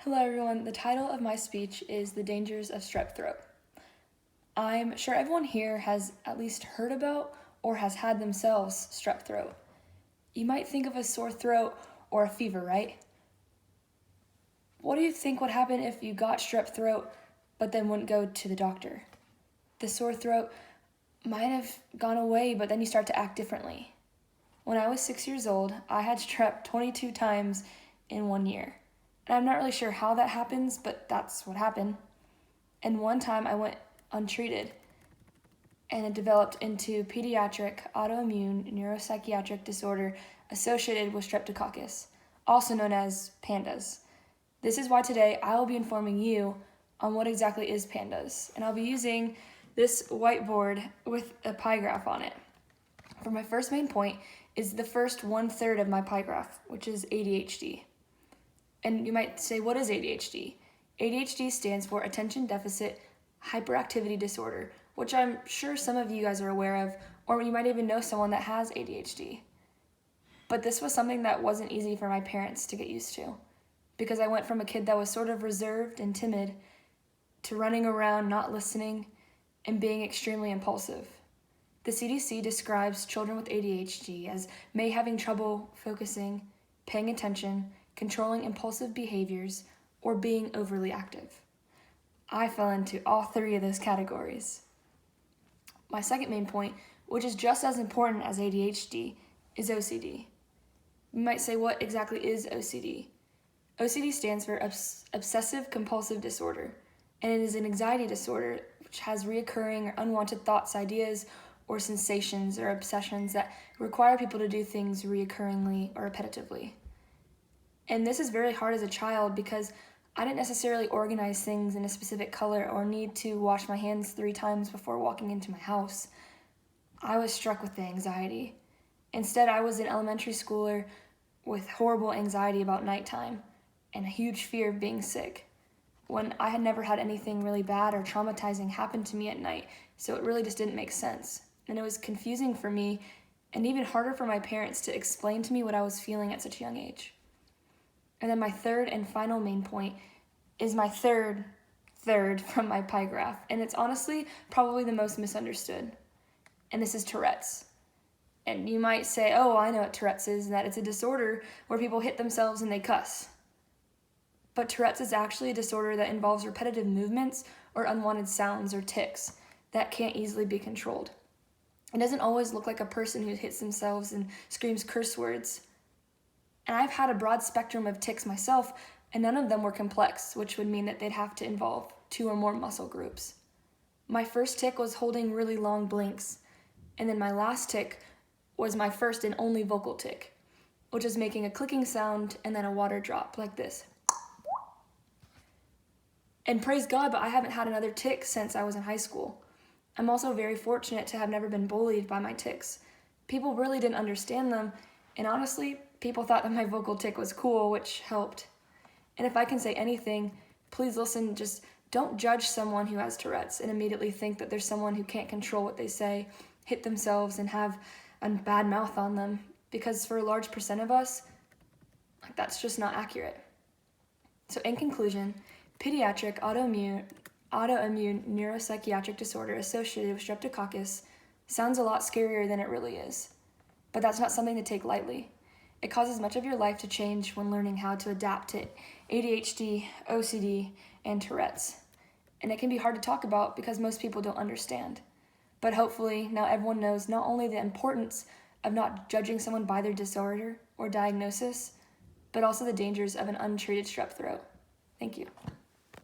Hello everyone, the title of my speech is The Dangers of Strep Throat. I'm sure everyone here has at least heard about or has had themselves strep throat. You might think of a sore throat or a fever, right? What do you think would happen if you got strep throat but then wouldn't go to the doctor? The sore throat might have gone away, but then you start to act differently. When I was 6 years old, I had strep 22 times in 1 year. And I'm not really sure how that happens, but that's what happened. And one time I went untreated, and it developed into pediatric autoimmune neuropsychiatric disorder associated with streptococcus, also known as PANDAS. This is why today I will be informing you on what exactly is PANDAS, and I'll be using this whiteboard with a pie graph on it. For my first main point is the first 1/3 of my pie graph, which is ADHD. And you might say, what is ADHD? ADHD stands for Attention Deficit Hyperactivity Disorder, which I'm sure some of you guys are aware of, or you might even know someone that has ADHD. But this was something that wasn't easy for my parents to get used to, because I went from a kid that was sort of reserved and timid to running around, not listening, and being extremely impulsive. The CDC describes children with ADHD as may having trouble focusing, paying attention, controlling impulsive behaviors, or being overly active. I fell into all three of those categories. My second main point, which is just as important as ADHD, is OCD. You might say, what exactly is OCD? OCD stands for Obsessive Compulsive Disorder, and it is an anxiety disorder which has reoccurring or unwanted thoughts, ideas, or sensations or obsessions that require people to do things reoccurringly or repetitively. And this is very hard as a child because I didn't necessarily organize things in a specific color or need to wash my hands 3 times before walking into my house. I was struck with the anxiety. Instead, I was an elementary schooler with horrible anxiety about nighttime and a huge fear of being sick, when I had never had anything really bad or traumatizing happen to me at night, so it really just didn't make sense. And it was confusing for me and even harder for my parents to explain to me what I was feeling at such a young age. And then my third and final main point is my third from my pie graph, and it's honestly probably the most misunderstood. And this is Tourette's. And you might say, oh, I know what Tourette's is, and that it's a disorder where people hit themselves and they cuss. But Tourette's is actually a disorder that involves repetitive movements or unwanted sounds or tics that can't easily be controlled. It doesn't always look like a person who hits themselves and screams curse words. And I've had a broad spectrum of tics myself, and none of them were complex, which would mean that they'd have to involve 2 or more muscle groups. My first tic was holding really long blinks, and then my last tic was my first and only vocal tic, which is making a clicking sound and then a water drop like this. And praise God, but I haven't had another tic since I was in high school. I'm also very fortunate to have never been bullied by my tics. People really didn't understand them, and honestly, people thought that my vocal tic was cool, which helped. And if I can say anything, please listen, just don't judge someone who has Tourette's and immediately think that there's someone who can't control what they say, hit themselves, and have a bad mouth on them. Because for a large percent of us, that's just not accurate. So in conclusion, pediatric autoimmune neuropsychiatric disorder associated with streptococcus sounds a lot scarier than it really is. But that's not something to take lightly. It causes much of your life to change when learning how to adapt to ADHD, OCD, and Tourette's. And it can be hard to talk about because most people don't understand. But hopefully now everyone knows not only the importance of not judging someone by their disorder or diagnosis, but also the dangers of an untreated strep throat. Thank you.